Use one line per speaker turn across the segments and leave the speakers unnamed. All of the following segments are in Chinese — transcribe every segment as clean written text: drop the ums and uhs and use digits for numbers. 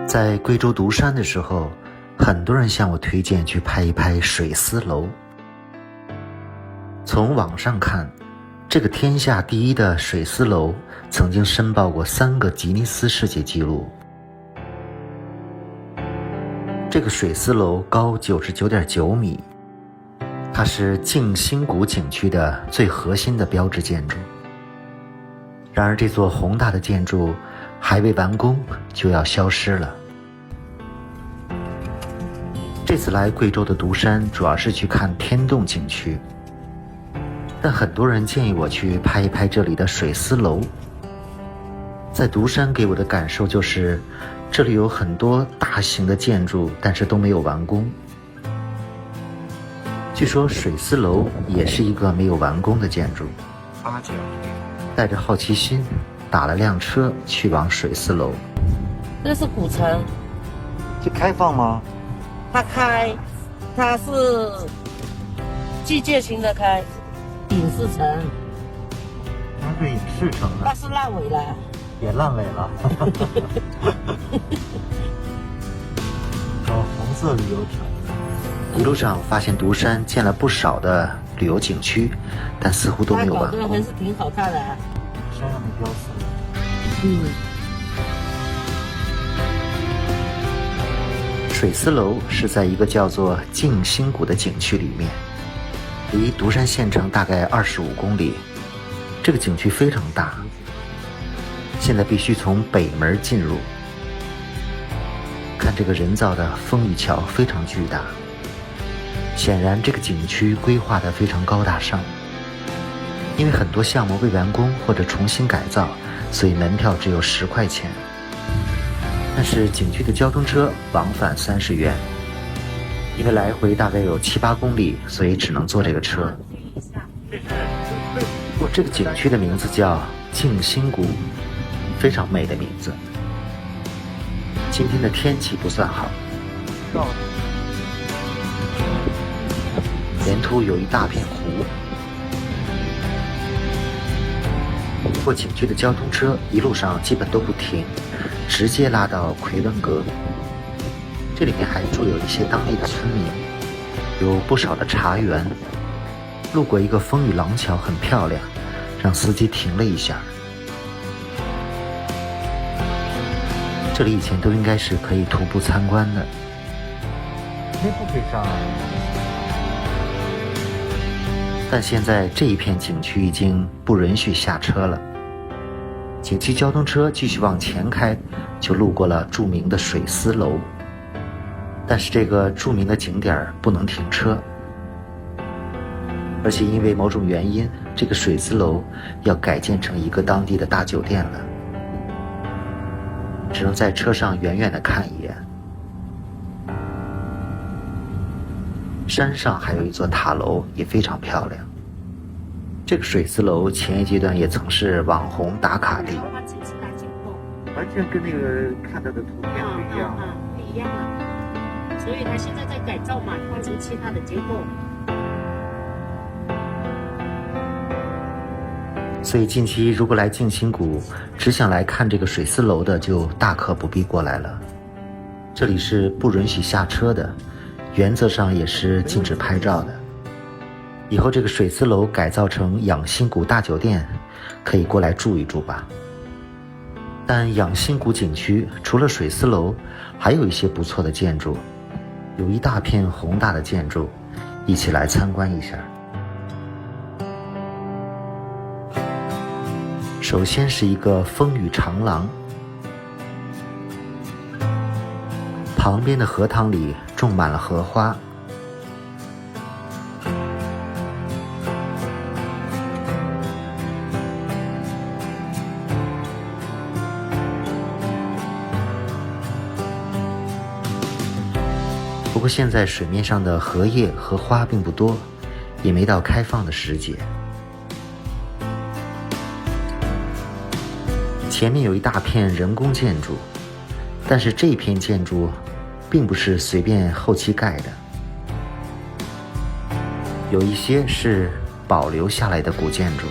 在贵州独山的时候，很多人向我推荐去拍一拍水丝楼。从网上看，这个天下第一的水丝楼曾经申报过3个吉尼斯世界纪录。这个水丝楼高99.9米，它是静心谷景区的最核心的标志建筑。然而这座宏大的建筑还未完工就要消失了。这次来贵州的独山主要是去看天洞景区，但很多人建议我去拍一拍这里的水丝楼。在独山给我的感受就是，这里有很多大型的建筑，但是都没有完工。据说水丝楼也是一个没有完工的建筑。带着好奇心打了辆车去往水丝楼。
这是古城，
这开放吗？
它是季节性的开，影视城。
它是影视城啊？
那是烂尾了。
也烂尾了。红色旅游城。一路上发现独山建了不少的旅游景区，但似乎都没有完工。
还是挺好看的啊。
山上的雕塑。水丝楼是在一个叫做静心谷的景区里面，离独山县城大概25公里。这个景区非常大，现在必须从北门进入。看这个人造的风雨桥非常巨大，显然这个景区规划得非常高大上。因为很多项目未完工或者重新改造，所以门票只有10块钱。但是景区的交通车往返30元，因为来回大概有7、8公里，所以只能坐这个车。这个景区的名字叫静心谷，非常美的名字。今天的天气不算好，沿途有一大片湖。不过景区的交通车一路上基本都不停，直接拉到奎伦阁。这里面还住有一些当地的村民，有不少的茶园。路过一个风雨廊桥，很漂亮，让司机停了一下。这里以前都应该是可以徒步参观的。那不可以上。但现在这一片景区已经不允许下车了。景区交通车继续往前开，就路过了著名的水丝楼。但是这个著名的景点不能停车，而且因为某种原因，这个水丝楼要改建成一个当地的大酒店了。只能在车上远远地看一眼。山上还有一座塔楼，也非常漂亮。这个水丝楼前一阶段也曾是网红打卡地，完全跟那个看到的图片不一样。
不一样啊。所以它现在在改造嘛，换成其他的结构。
所以近期如果来静心谷，只想来看这个水丝楼的，就大可不必过来了。这里是不允许下车的，原则上也是禁止拍照的。以后这个水丝楼改造成养心谷大酒店，可以过来住一住吧。但养心谷景区除了水丝楼，还有一些不错的建筑，有一大片宏大的建筑，一起来参观一下。首先是一个风雨长廊，旁边的荷塘里种满了荷花。不过现在水面上的荷叶和花并不多，也没到开放的时节。前面有一大片人工建筑，但是这一片建筑并不是随便后期盖的，有一些是保留下来的古建筑。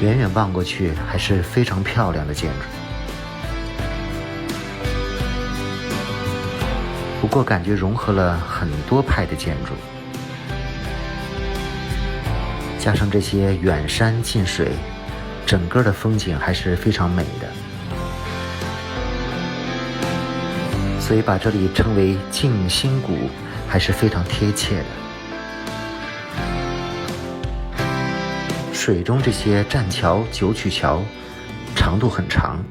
远远望过去还是非常漂亮的建筑。不过感觉融合了很多派的建筑，加上这些远山近水，整个的风景还是非常美的。所以把这里称为静心谷还是非常贴切的。水中这些栈桥、九曲桥长度很长，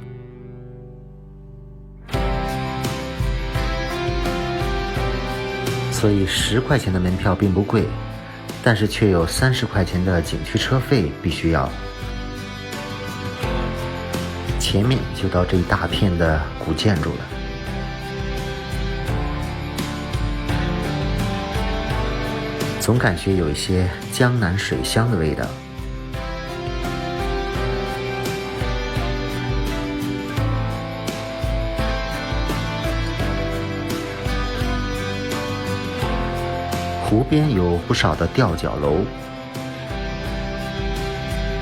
所以10块钱的门票并不贵，但是却有30块钱的景区车费必须要。前面就到这一大片的古建筑了。总感觉有一些江南水乡的味道。湖边有不少的吊脚楼，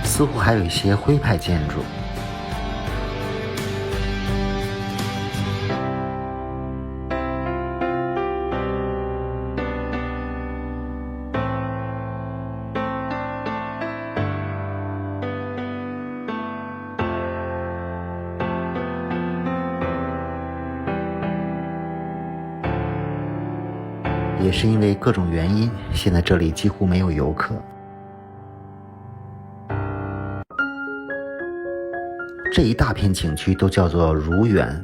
似乎还有一些徽派建筑。也是因为各种原因，现在这里几乎没有游客。这一大片景区都叫做如园，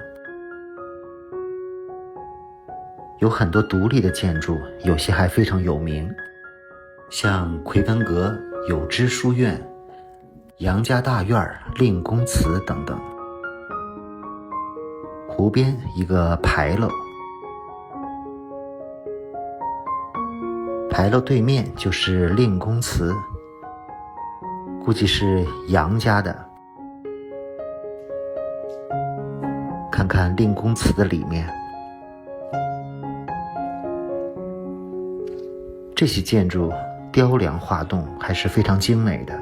有很多独立的建筑，有些还非常有名，像奎文阁、有知书院、杨家大院、令公祠等等。湖边一个牌楼，牌楼对面就是令公祠，估计是杨家的。看看令公祠的里面，这些建筑雕梁画栋，还是非常精美的。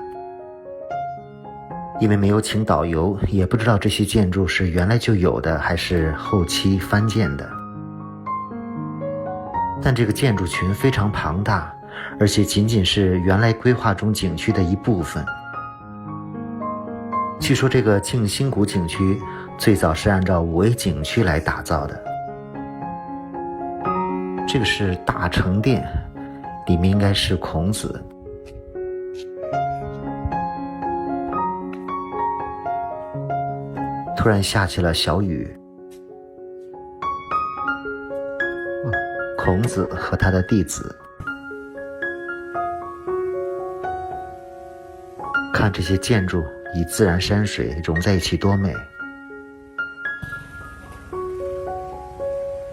因为没有请导游，也不知道这些建筑是原来就有的，还是后期翻建的。但这个建筑群非常庞大，而且仅仅是原来规划中景区的一部分。据说这个静心谷景区最早是按照5位景区来打造的。这个是大成殿，里面应该是孔子。突然下起了小雨。孔子和他的弟子，看这些建筑与自然山水融在一起多美。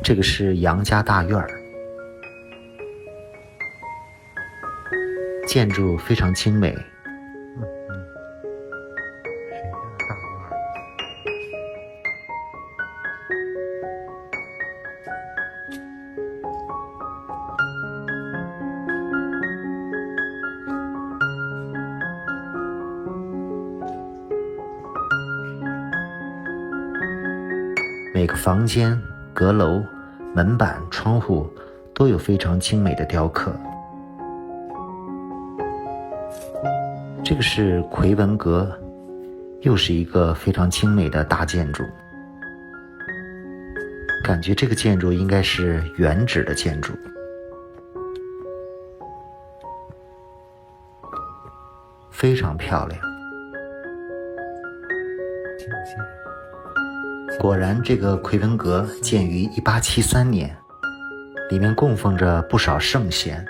这个是杨家大院，建筑非常精美。每个房间、阁楼、门板、窗户都有非常精美的雕刻。这个是奎文阁，又是一个非常精美的大建筑。感觉这个建筑应该是原址的建筑。非常漂亮。果然这个奎文阁建于1873年，里面供奉着不少圣贤。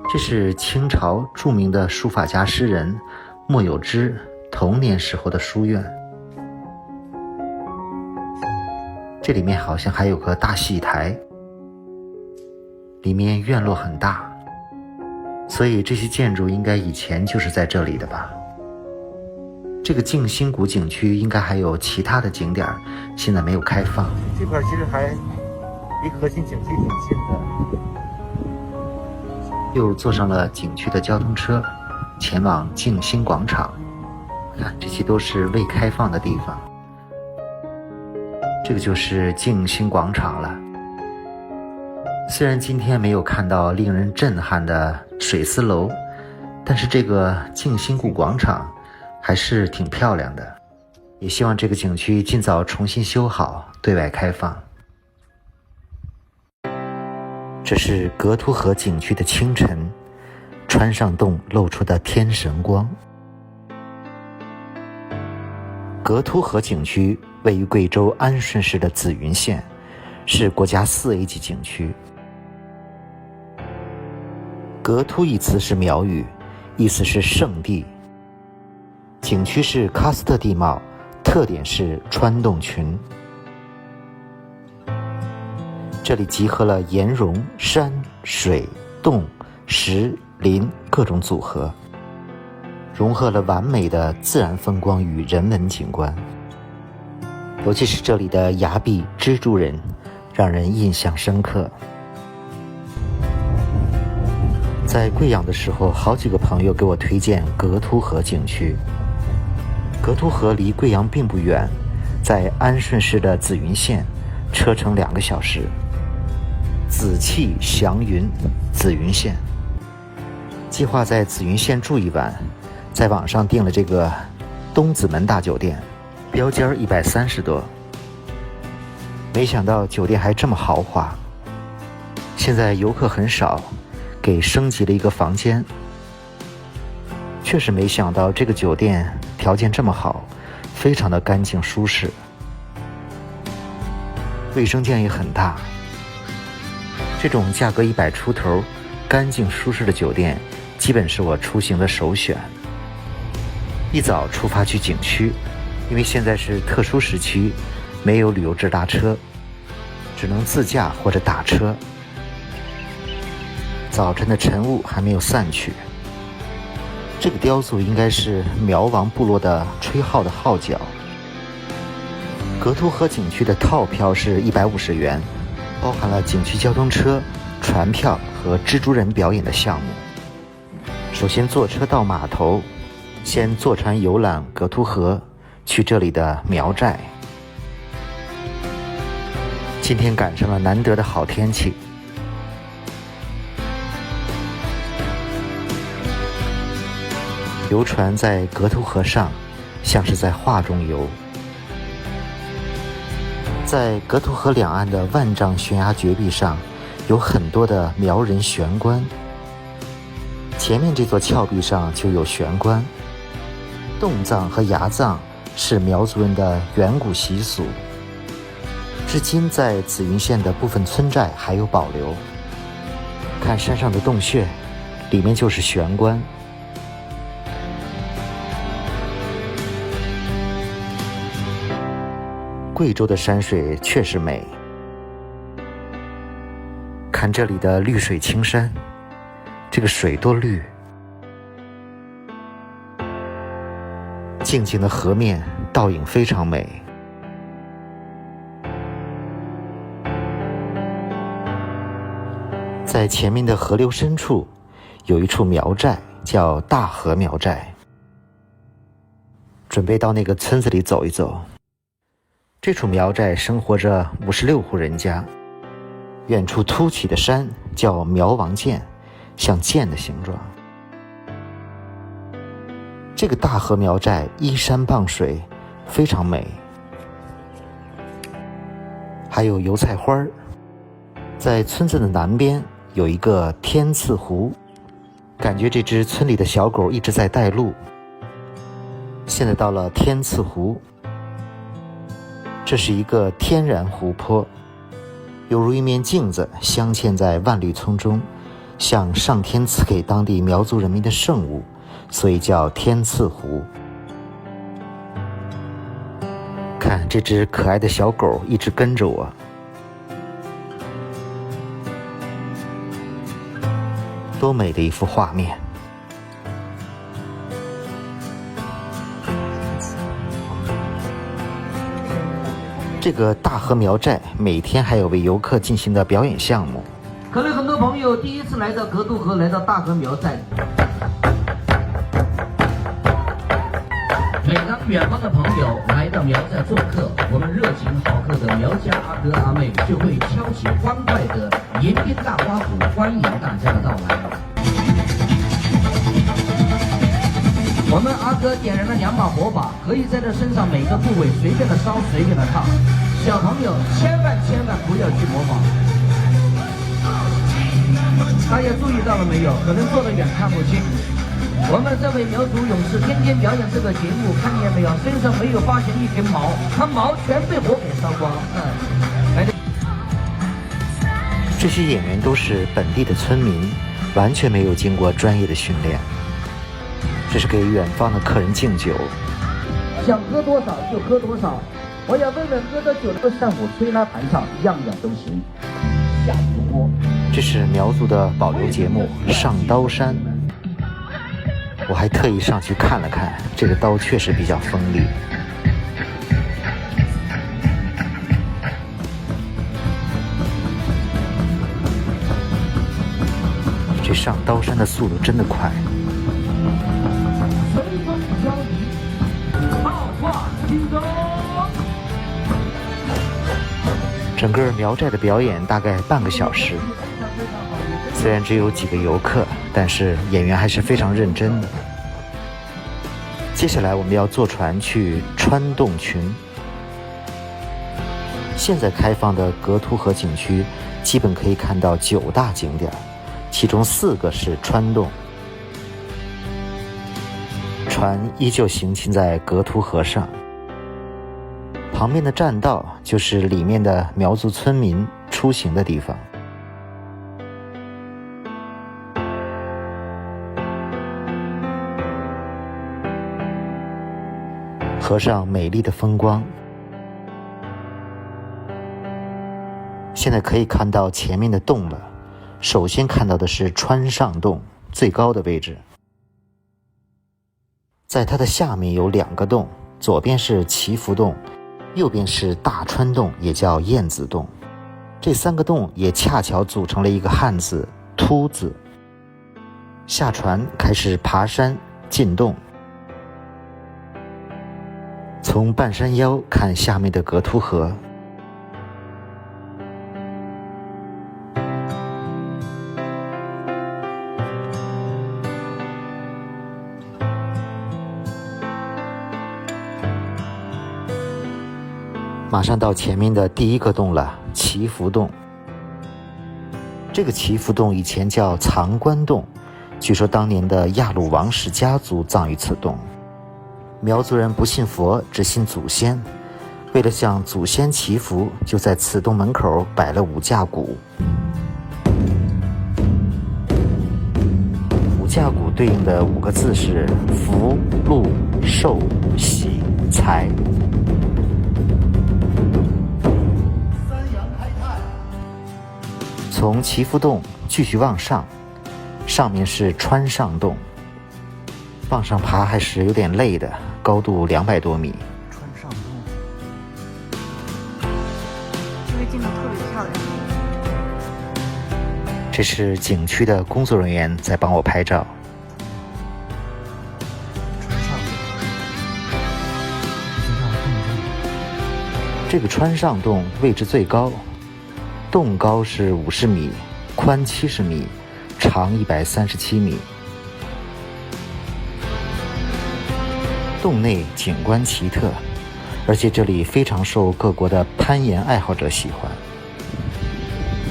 这是清朝著名的书法家诗人莫有之童年时候的书院。这里面好像还有个大戏台，里面院落很大，所以这些建筑应该以前就是在这里的吧。这个静心谷景区应该还有其他的景点，现在没有开放。这块其实还离核心景区挺近的。又坐上了景区的交通车，前往静心广场。看，这些都是未开放的地方。这个就是静心广场了。虽然今天没有看到令人震撼的水丝楼，但是这个静心谷广场还是挺漂亮的。也希望这个景区尽早重新修好，对外开放。这是格图河景区的清晨，川上洞露出的天神光。格图河景区位于贵州安顺市的紫云县，是国家4A 级景区。格图一词是苗语，意思是圣地。景区是喀斯特地貌，特点是川洞群。这里集合了岩溶、山、水、洞、石、林各种组合，融合了完美的自然风光与人文景观。尤其是这里的崖壁蜘蛛人，让人印象深刻。在贵阳的时候，好几个朋友给我推荐格图河景区。格图河离贵阳并不远，在安顺市的紫云县，车程2个小时。紫气祥云，紫云县。计划在紫云县住1晚，在网上订了这个东子门大酒店，标间130多。没想到酒店还这么豪华。现在游客很少，给升级了一个房间。确实没想到这个酒店条件这么好，非常的干净舒适，卫生间也很大。这种价格100出头、干净舒适的酒店，基本是我出行的首选。一早出发去景区，因为现在是特殊时期，没有旅游直达车，只能自驾或者打车。早晨的晨雾还没有散去。这个雕塑应该是苗王部落的吹号的号角。格图河景区的套票是150元，包含了景区交通车、船票和蜘蛛人表演的项目。首先坐车到码头，先坐船游览格图河，去这里的苗寨。今天赶上了难得的好天气。游船在格图河上，像是在画中游。在格图河两岸的万丈悬崖绝壁上，有很多的苗人悬棺。前面这座峭壁上就有悬棺。洞葬和崖葬是苗族人的远古习俗，至今在紫云县的部分村寨还有保留。看山上的洞穴，里面就是悬棺。贵州的山水确实美，看这里的绿水青山，这个水多绿。静静的河面倒影非常美。在前面的河流深处，有一处苗寨，叫大河苗寨。准备到那个村子里走一走。这处苗寨生活着56户人家，远处凸起的山叫苗王涧，像剑的形状。这个大河苗寨依山傍水，非常美。还有油菜花。在村子的南边有一个天赐湖，感觉这只村里的小狗一直在带路。现在到了天赐湖，这是一个天然湖泊，犹如一面镜子镶嵌在万绿丛中，像上天赐给当地苗族人民的圣物，所以叫天赐湖。看这只可爱的小狗一直跟着我。多美的一幅画面！这个大河苗寨每天还有为游客进行的表演项目。
可能很多朋友第一次来到格渡河，来到大河苗寨。每当远方的朋友来到苗寨做客，我们热情好客的苗家阿哥阿妹就会敲起欢快的延边大花鼓，欢迎大家的到来。我们阿哥点燃了2把火把，可以在这身上每个部位随便的烧，随便的烫。小朋友千万不要去模仿。大家注意到了没有？可能坐得远看不清。我们这位苗族勇士天天表演这个节目，看见没有？身上没有发现一根毛，他毛全被火给烧光。
这些演员都是本地的村民，完全没有经过专业的训练，这是给远方的客人敬酒。
想喝多少就喝多少，我要问问喝的酒的上午吹拉弹唱，样样都行。下不锅。
这是苗族的保留节目上刀山，我还特意上去看了看，这个刀确实比较锋利。这上刀山的速度真的快。
随风飘移，浩化轻松。
整个苗寨的表演大概半个小时，虽然只有几个游客，但是演员还是非常认真的。接下来我们要坐船去川洞群。现在开放的格凸河景区基本可以看到9大景点，其中4个是川洞。船依旧行进在格凸河上，旁边的栈道就是里面的苗族村民出行的地方。河上美丽的风光，现在可以看到前面的洞了。首先看到的是川上洞，最高的位置。在它的下面有2个洞，左边是祈福洞，右边是大川洞，也叫燕子洞。这3个洞也恰巧组成了一个汉字凸字。下船开始爬山进洞，从半山腰看下面的格凸河，马上到前面的第1个洞了，祈福洞。这个祈福洞以前叫藏官洞，据说当年的亚鲁王氏家族葬于此洞。苗族人不信佛，只信祖先，为了向祖先祈福，就在此洞门口摆了5架鼓。5架鼓对应的5个字是福、禄、寿、喜、财。从祈福洞继续往上，上面是川上洞，往上爬还是有点累的，高度200多米。川上洞，
这个镜头特别漂亮。
这是景区的工作人员在帮我拍照。这个川上洞位置最高，洞高是50米，宽70米，长137米。洞内景观奇特，而且这里非常受各国的攀岩爱好者喜欢。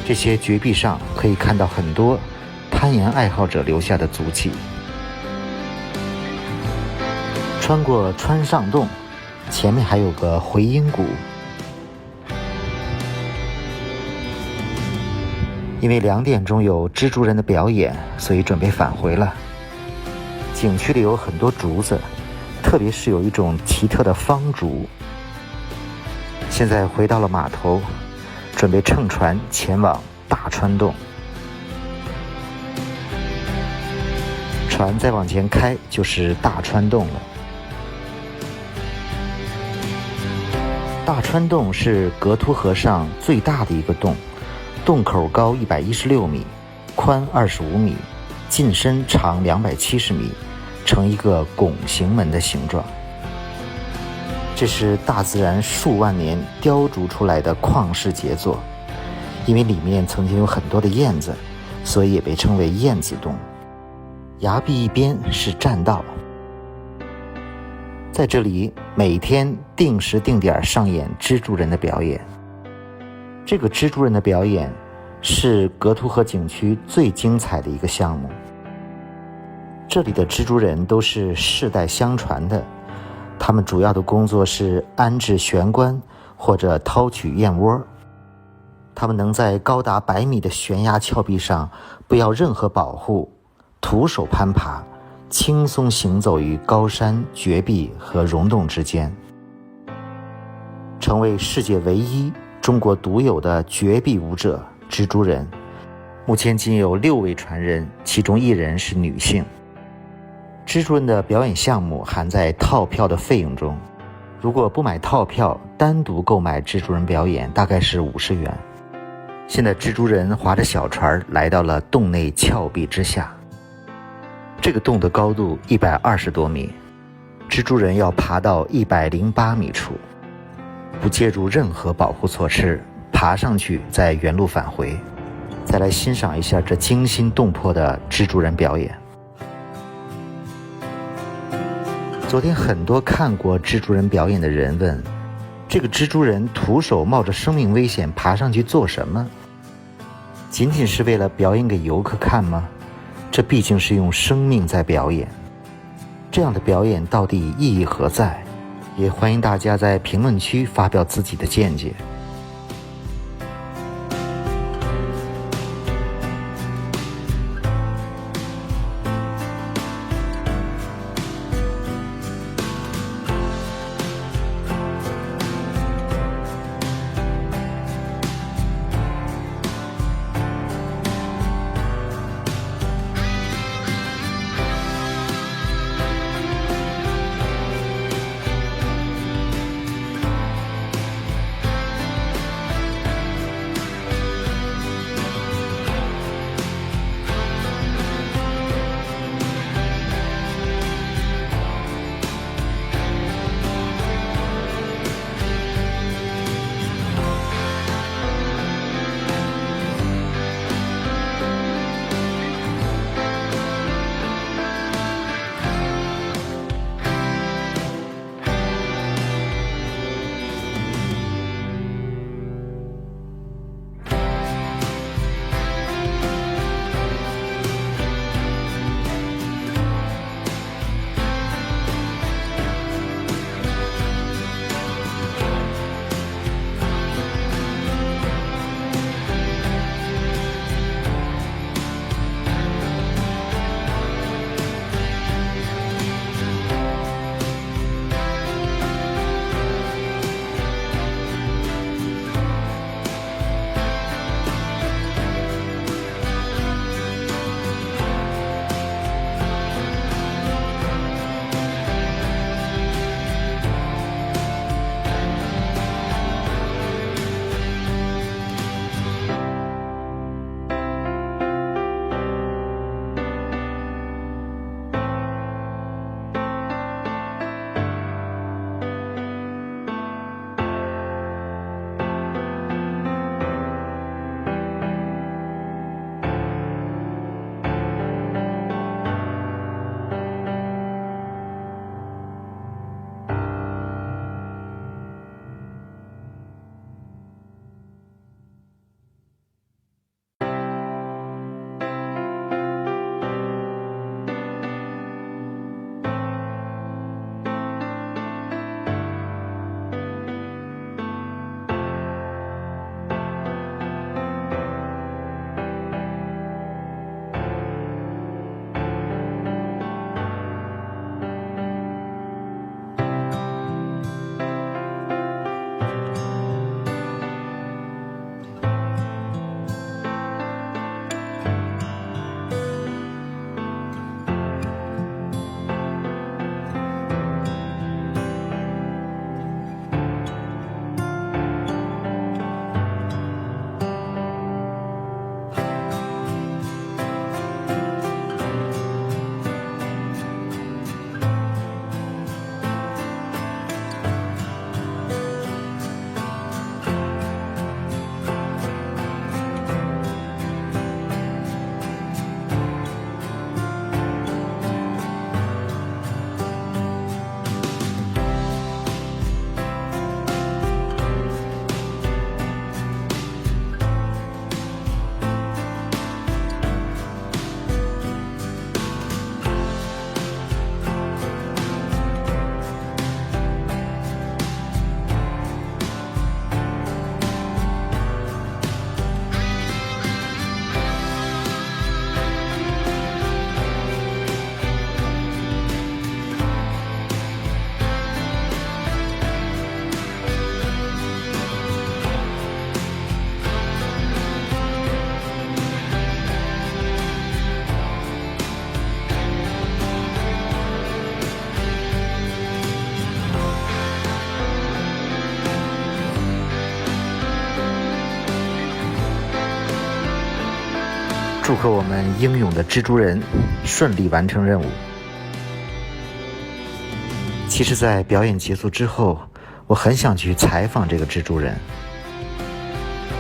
这些绝壁上可以看到很多攀岩爱好者留下的足迹。穿过川上洞，前面还有个回音谷。因为2点钟有蜘蛛人的表演，所以准备返回了。景区里有很多竹子，特别是有一种奇特的方竹。现在回到了码头，准备乘船前往大川洞。船再往前开就是大川洞了。大川洞是格凸河上最大的一个洞，洞口高116米，宽25米，进深长270米，呈一个拱形门的形状。这是大自然数万年雕琢出来的旷世杰作，因为里面曾经有很多的燕子，所以也被称为燕子洞。崖壁一边是栈道，在这里每天定时定点上演蜘蛛人的表演。这个蜘蛛人的表演是格凸河景区最精彩的一个项目。这里的蜘蛛人都是世代相传的，他们主要的工作是安置悬棺或者掏取燕窝。他们能在高达100米的悬崖峭壁上不要任何保护，徒手攀爬，轻松行走于高山绝壁和溶洞之间，成为世界唯一、中国独有的绝壁舞者蜘蛛人。目前仅有6位传人，其中1人是女性。蜘蛛人的表演项目含在套票的费用中，如果不买套票，单独购买蜘蛛人表演大概是50元。现在蜘蛛人划着小船来到了洞内峭壁之下，这个洞的高度120多米，蜘蛛人要爬到108米处，不借助任何保护措施，爬上去再原路返回。再来欣赏一下这惊心动魄的蜘蛛人表演。昨天很多看过蜘蛛人表演的人问，这个蜘蛛人徒手冒着生命危险爬上去做什么？仅仅是为了表演给游客看吗？这毕竟是用生命在表演，这样的表演到底意义何在？也欢迎大家在评论区发表自己的见解。祝贺我们英勇的蜘蛛人顺利完成任务。其实在表演结束之后，我很想去采访这个蜘蛛人，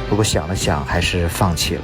不过想了想还是放弃了。